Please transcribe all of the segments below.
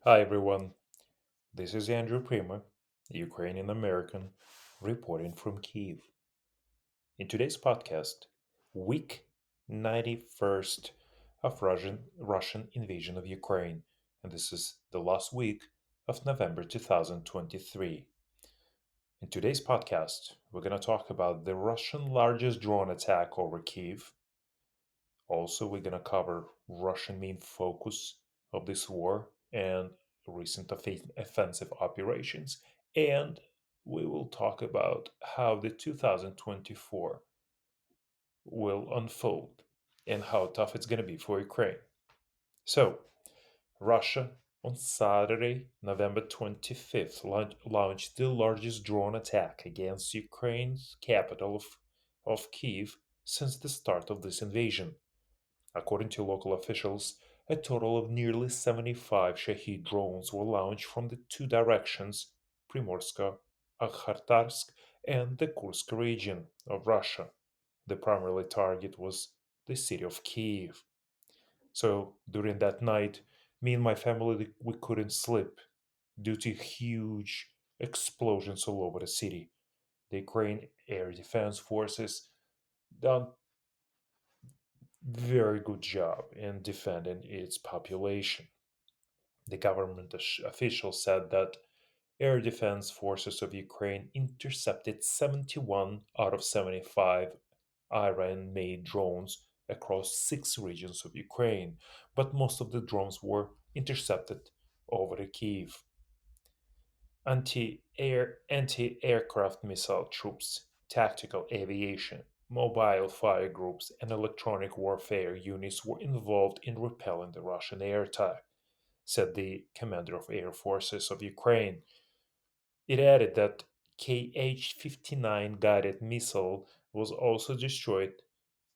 Hi everyone, this is Andrew Prima, Ukrainian American, reporting from Kiev. In today's podcast, week 91st of Russian invasion of Ukraine, and this is the last week of November 2023. In today's podcast, we're going to talk about the Russian largest drone attack over Kiev. Also, we're going to cover Russian main focus of this war and recent offensive operations. And we will talk about how the 2024 will unfold and how tough it's going to be for Ukraine. So, Russia on Saturday, November 25th, launched the largest drone attack against Ukraine's capital of Kiev since the start of this invasion. According to local officials, a total of nearly 75 Shahed drones were launched from the two directions, Primorska, Akhtarsk, and the Kursk region of Russia. The primary target was the city of Kiev. So during that night, me and my family we couldn't sleep due to huge explosions all over the city. The Ukraine Air Defense Forces done very good job in defending its population. The government official said that air defense forces of Ukraine intercepted 71 out of 75 Iran-made drones across 6 regions of Ukraine, but most of the drones were intercepted over the Kiev. Anti-aircraft missile troops, tactical aviation, mobile fire groups, and electronic warfare units were involved in repelling the Russian air attack, said the commander of air forces of Ukraine. It added that Kh-59 guided missile was also destroyed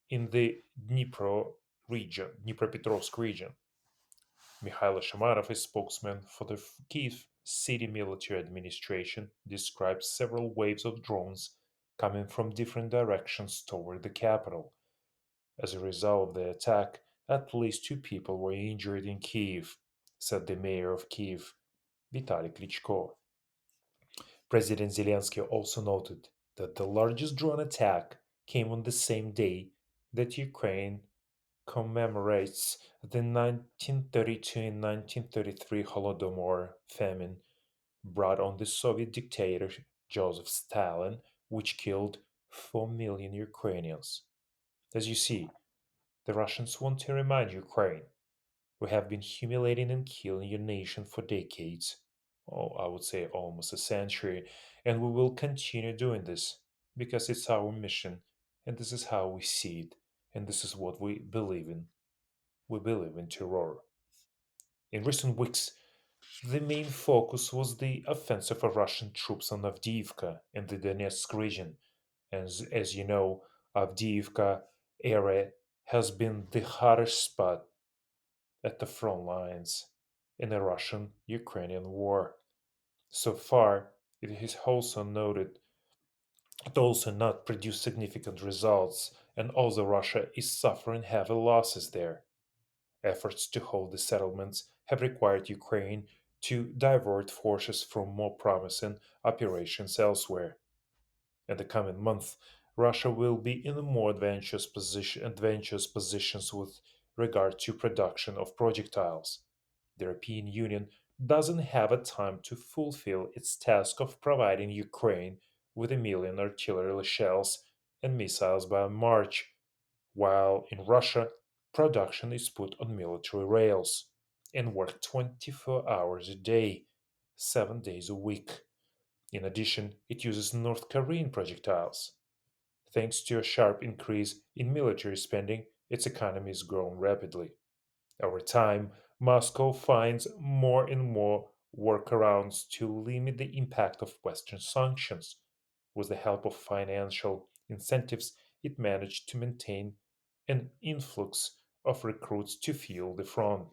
in the Dnipropetrovsk region. Mikhailo Shamarov, a spokesman for the Kiev City Military Administration, described several waves of drones coming from different directions toward the capital. As a result of the attack, at least 2 people were injured in Kiev, said the mayor of Kiev, Vitaly Klitschko. President Zelensky also noted that the largest drone attack came on the same day that Ukraine commemorates the 1932 and 1933 Holodomor famine brought on the Soviet dictator Joseph Stalin, which killed 4 million Ukrainians. As you see, the Russians want to remind Ukraine we have been humiliating and killing your nation for decades, I would say almost a century, and we will continue doing this because it's our mission and this is how we see it and this is what we believe in. We believe in terror. In recent weeks, the main focus was the offensive of Russian troops on Avdiivka in the Donetsk region. As you know, Avdiivka area has been the hottest spot at the front lines in the Russian Ukrainian war. So far, it has also noted it also not produced significant results, and although Russia is suffering heavy losses there, efforts to hold the settlements have required Ukraine to divert forces from more promising operations elsewhere. In the coming month, Russia will be in a more advantageous positions with regard to production of projectiles. The European Union doesn't have a time to fulfill its task of providing Ukraine with a million artillery shells and missiles by March, while in Russia, production is put on military rails and work 24 hours a day, 7 days a week. In addition, it uses North Korean projectiles. Thanks to a sharp increase in military spending, its economy is growing rapidly. Over time, Moscow finds more and more workarounds to limit the impact of Western sanctions. With the help of financial incentives, it managed to maintain an influx of recruits to fuel the front.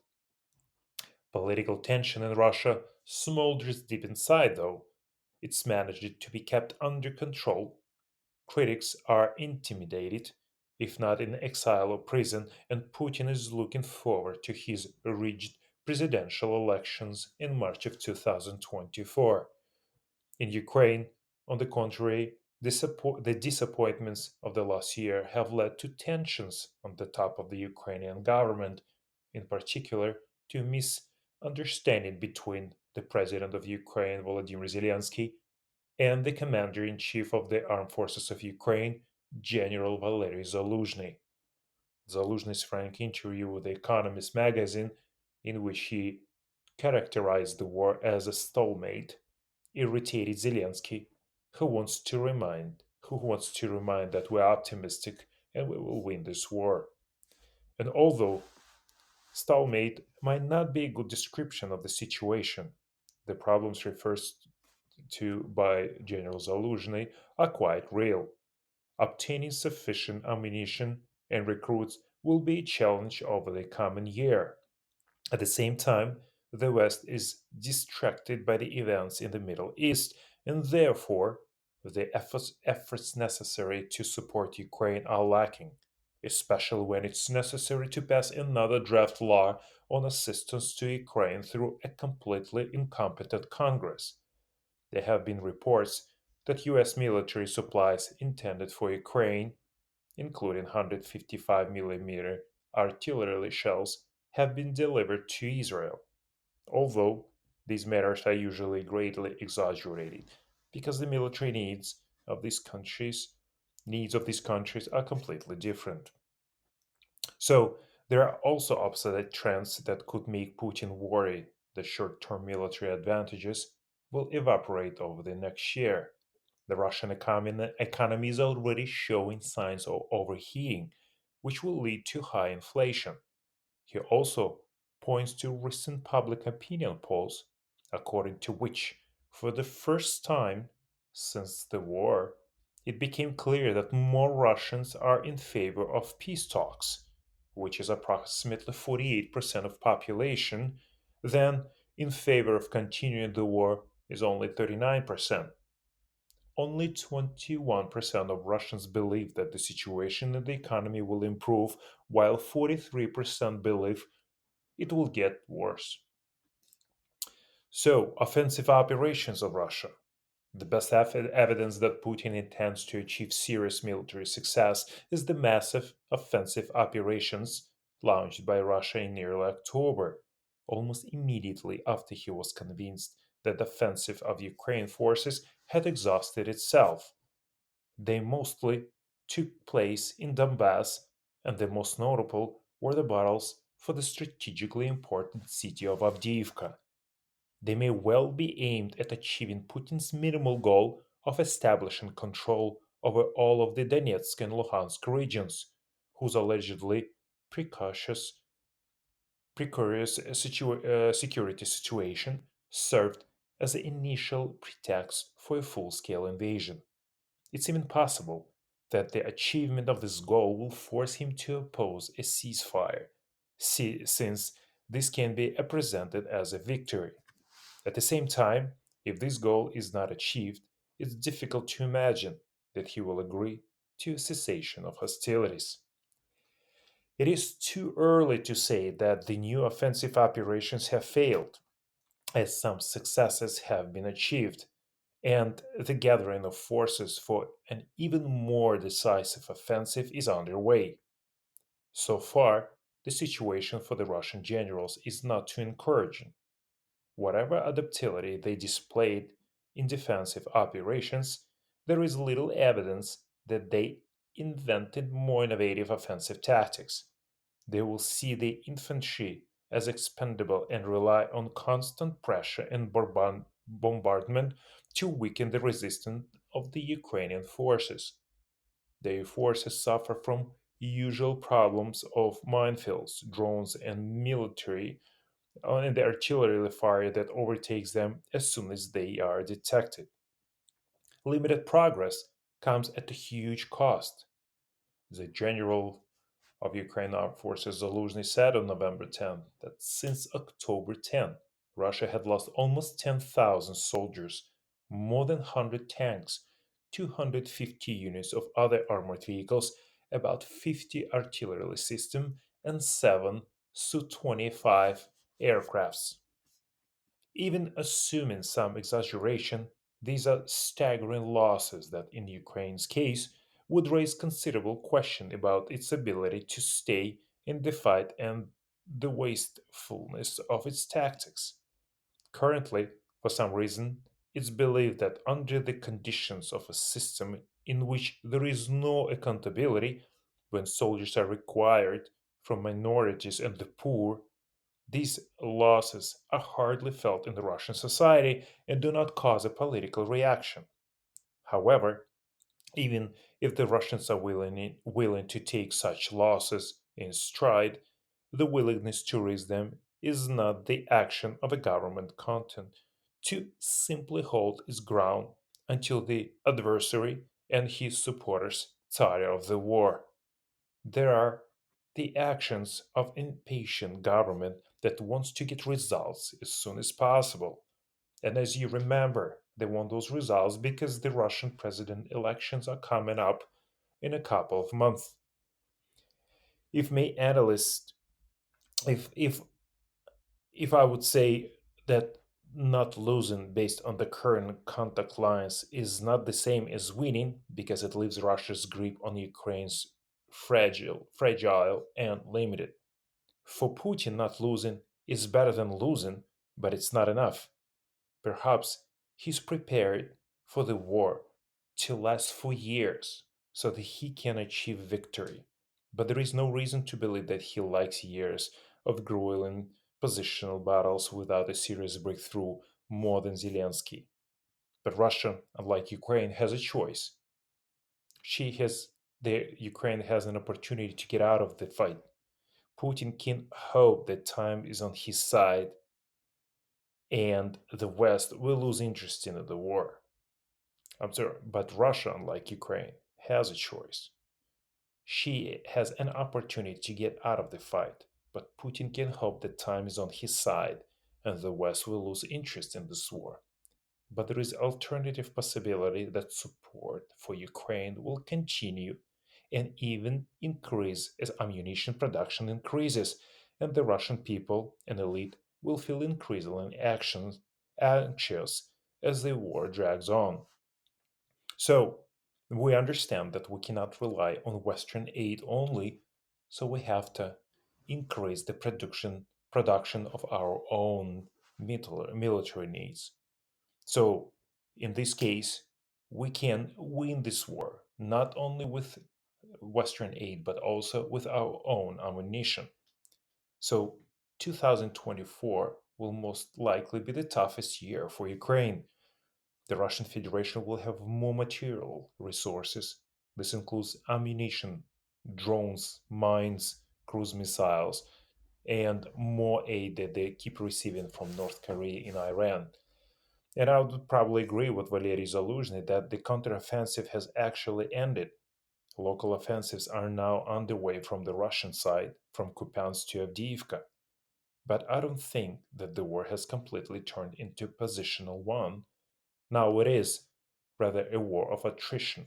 Political tension in Russia smolders deep inside, though. It's managed to be kept under control. Critics are intimidated, if not in exile or prison, and Putin is looking forward to his rigid presidential elections in March of 2024. In Ukraine, on the contrary, the disappointments of the last year have led to tensions on the top of the Ukrainian government, in particular to misunderstanding between the president of Ukraine, Volodymyr Zelensky, and the commander in chief of the armed forces of Ukraine, General Valery Zaluzhny. Zaluzhny's frank interview with The Economist magazine, in which he characterized the war as a stalemate, irritated Zelensky, who wants to remind that we're optimistic and we will win this war. And although stalemate might not be a good description of the situation, the problems referred to by General Zaluzhny are quite real. Obtaining sufficient ammunition and recruits will be a challenge over the coming year. At the same time, the West is distracted by the events in the Middle East, and therefore, the efforts necessary to support Ukraine are lacking, especially when it's necessary to pass another draft law on assistance to Ukraine through a completely incompetent Congress. There have been reports that US military supplies intended for Ukraine, including 155 millimeter artillery shells, have been delivered to Israel, although these matters are usually greatly exaggerated because the military needs of these countries are completely different. So there are also opposite trends that could make Putin worry the short-term military advantages will evaporate over the next year. The Russian economy is already showing signs of overheating, which will lead to high inflation. He also points to recent public opinion polls, according to which, for the first time since the war, it became clear that more Russians are in favor of peace talks, which is approximately 48% of population, than in favor of continuing the war is only 39%. Only 21% of Russians believe that the situation in the economy will improve, while 43% believe it will get worse. So, offensive operations of Russia. The best evidence that Putin intends to achieve serious military success is the massive offensive operations launched by Russia in early October, almost immediately after he was convinced that the offensive of Ukraine forces had exhausted itself. They mostly took place in Donbass, and the most notable were the battles for the strategically important city of Avdiivka. They may well be aimed at achieving Putin's minimal goal of establishing control over all of the Donetsk and Luhansk regions, whose allegedly precocious, precarious security situation served as the initial pretext for a full scale invasion. It's even possible that the achievement of this goal will force him to oppose a ceasefire, since this can be presented as a victory. At the same time, if this goal is not achieved, it's difficult to imagine that he will agree to a cessation of hostilities. It is too early to say that the new offensive operations have failed, as some successes have been achieved, and the gathering of forces for an even more decisive offensive is underway. So far, the situation for the Russian generals is not too encouraging. Whatever adaptability they displayed in defensive operations, there is little evidence that they invented more innovative offensive tactics. They will see the infantry as expendable and rely on constant pressure and bombardment to weaken the resistance of the Ukrainian forces. Their forces suffer from usual problems of minefields, drones, and military and the artillery fire that overtakes them as soon as they are detected. Limited progress comes at a huge cost. The general of Ukraine Armed Forces Zaluzhny said on November 10 that since October 10, Russia had lost almost 10,000 soldiers, more than 100 tanks, 250 units of other armored vehicles, about 50 artillery systems, and 7 Su 25 aircrafts. Even assuming some exaggeration, these are staggering losses that, in Ukraine's case, would raise considerable question about its ability to stay in the fight and the wastefulness of its tactics. Currently, for some reason, it's believed that under the conditions of a system in which there is no accountability, when soldiers are required from minorities and the poor, these losses are hardly felt in the Russian society and do not cause a political reaction. However, even if the Russians are willing to take such losses in stride, the willingness to raise them is not the action of a government content to simply hold its ground until the adversary and his supporters tire of the war. There are the actions of impatient government that wants to get results as soon as possible. And as you remember, they want those results because the Russian president elections are coming up in a couple of months. If may analyst, if if I would say that not losing based on the current contact lines is not the same as winning because it leaves Russia's grip on Ukraine's fragile and limited. For Putin, not losing is better than losing, but it's not enough. Perhaps he's prepared for the war to last for years so that he can achieve victory. But there is no reason to believe that he likes years of grueling positional battles without a serious breakthrough more than Zelensky. But Russia, unlike Ukraine, has a choice. She has the Ukraine has an opportunity to get out of the fight. Putin can hope that time is on his side and the West will lose interest in the war. Observe, but Russia, unlike Ukraine, has a choice. She has an opportunity to get out of the fight, but Putin can hope that time is on his side and the West will lose interest in this war. But there is alternative possibility that support for Ukraine will continue and even increase as ammunition production increases, and the Russian people and elite will feel increasingly anxious as the war drags on. So we understand that we cannot rely on Western aid only, so we have to increase the production of our own military needs. So in this case, we can win this war not only with Western aid but also with our own ammunition. So 2024 will most likely be the toughest year for Ukraine. The Russian Federation will have more material resources. This includes ammunition, drones, mines, cruise missiles, and more aid that they keep receiving from North Korea and Iran. And I would probably agree with Valery Zaluzhny that the counteroffensive has actually ended. Local offensives are now underway from the Russian side, from Kupiansk to Avdiivka. But I don't think that the war has completely turned into a positional one. Now it is rather a war of attrition.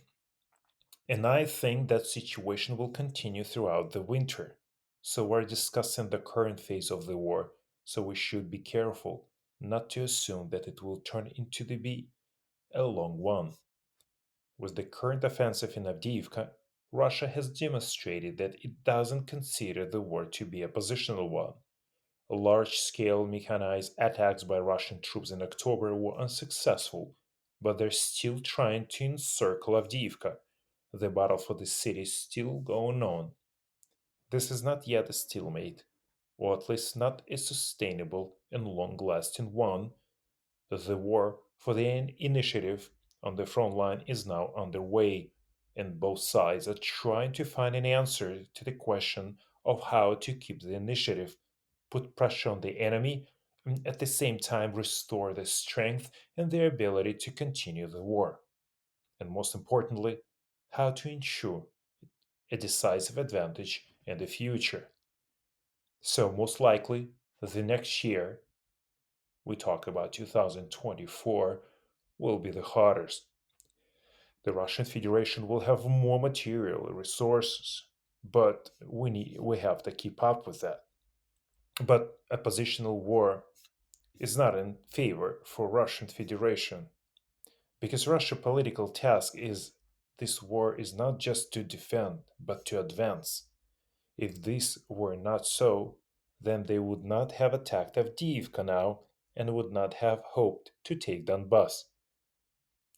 And I think that situation will continue throughout the winter. So we're discussing the current phase of the war, so we should be careful not to assume that it will turn into the be a long one. With the current offensive in Avdiivka, Russia has demonstrated that it doesn't consider the war to be a positional one. Large scale mechanized attacks by Russian troops in October were unsuccessful, but they're still trying to encircle Avdiivka. The battle for the city is still going on. This is not yet a stalemate, or at least not a sustainable and long lasting one. The war for the initiative on the front line is now underway, and both sides are trying to find an answer to the question of how to keep the initiative, put pressure on the enemy, and at the same time restore their strength and their ability to continue the war. And most importantly, how to ensure a decisive advantage in the future. So, most likely, the next year, we talk about 2024, will be the hardest. The Russian Federation will have more material resources, but we have to keep up with that. But a positional war is not in favor for Russian Federation because Russia's political task is this war is not just to defend but to advance. If this were not so, then they would not have attacked Avdiivka now and would not have hoped to take Donbass.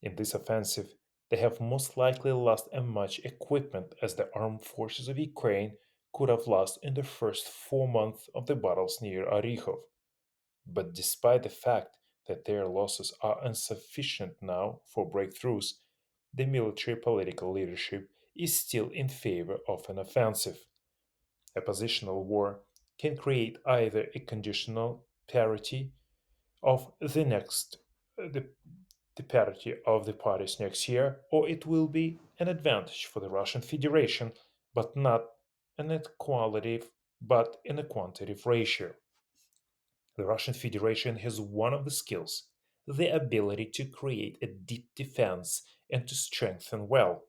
In this offensive, they have most likely lost as much equipment as the armed forces of Ukraine could have lost in the first 4 months of the battles near Oryhov. But despite the fact that their losses are insufficient now for breakthroughs, the military political leadership is still in favor of an offensive. A positional war can create either a conditional parity of the parity of the parties next year, or it will be an advantage for the Russian Federation, but not an equality, but in a quantitative ratio. The Russian Federation has one of the skills, the ability to create a deep defense and to strengthen well.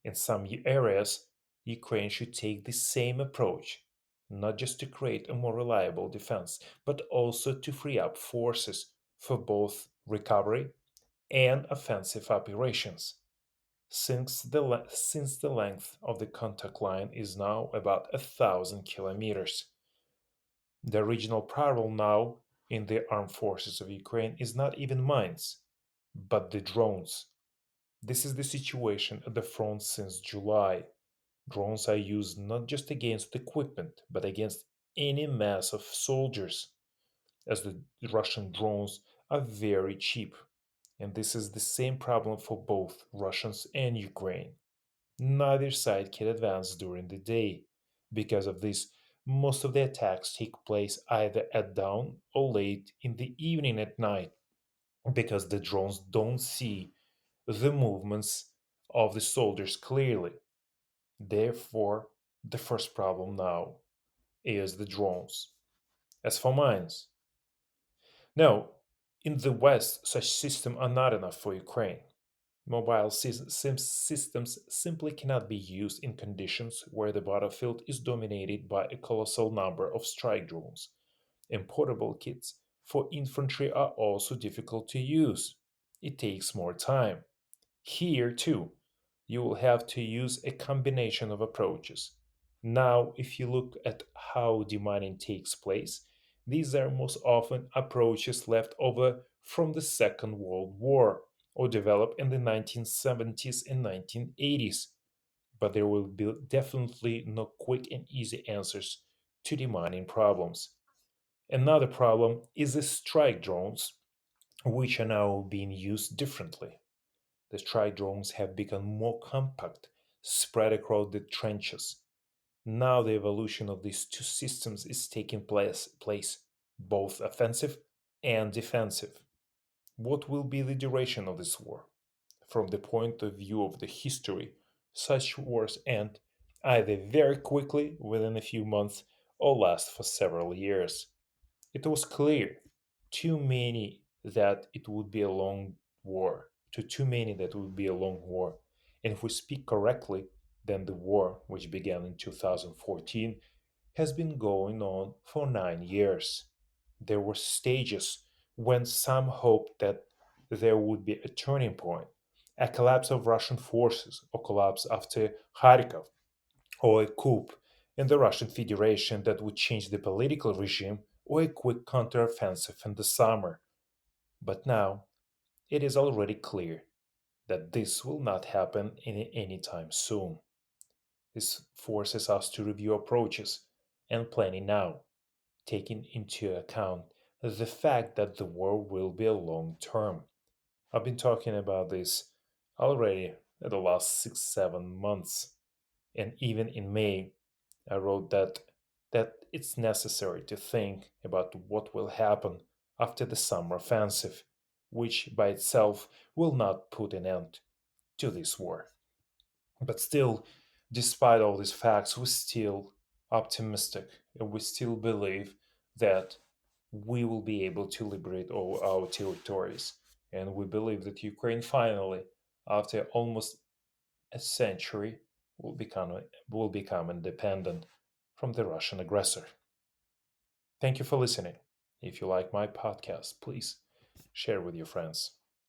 In some areas, Ukraine should take the same approach, not just to create a more reliable defense, but also to free up forces for both recovery and offensive operations. Since the length of the contact line is now about 1,000 kilometers, the regional problem now in the armed forces of Ukraine is not even mines, but the drones. This is the situation at the front since July. Drones are used not just against equipment, but against any mass of soldiers, as the Russian drones are very cheap. And this is the same problem for both Russians and Ukraine. Neither side can advance during the day. Because of this, most of the attacks take place either at dawn or late in the evening at night, because the drones don't see the movements of the soldiers clearly. Therefore, the first problem now is the drones. As for mines, no, in the West, such systems are not enough for Ukraine. Mobile systems simply cannot be used in conditions where the battlefield is dominated by a colossal number of strike drones. And portable kits for infantry are also difficult to use. It takes more time. Here, too, you will have to use a combination of approaches. Now, if you look at how demining takes place, these are most often approaches left over from the Second World War or developed in the 1970s and 1980s. But there will be definitely no quick and easy answers to demining problems. Another problem is the strike drones, which are now being used differently. The strike drones have become more compact, spread across the trenches. Now the evolution of these two systems is taking place both offensive and defensive. What will be the duration of this war? From the point of view of the history, such wars end either very quickly within a few months or last for several years. It was clear too many that it would be a long war, to too many that it would be a long war. And if we speak correctly, then the war, which began in 2014, has been going on for 9 years. There were stages when some hoped that there would be a turning point, a collapse of Russian forces, or collapse after Kharkov, or a coup in the Russian Federation that would change the political regime, or a quick counteroffensive in the summer. But now it is already clear that this will not happen any time soon. This forces us to review approaches and planning now, taking into account the fact that the war will be a long term. I've been talking about this already in the last 6 7 months, and even in May, I wrote that it's necessary to think about what will happen after the summer offensive, which by itself will not put an end to this war. But still, despite all these facts, we're still optimistic and we still believe that we will be able to liberate all our territories. And we believe that Ukraine finally, after almost a century, will become independent from the Russian aggressor. Thank you for listening. If you like my podcast, please share with your friends.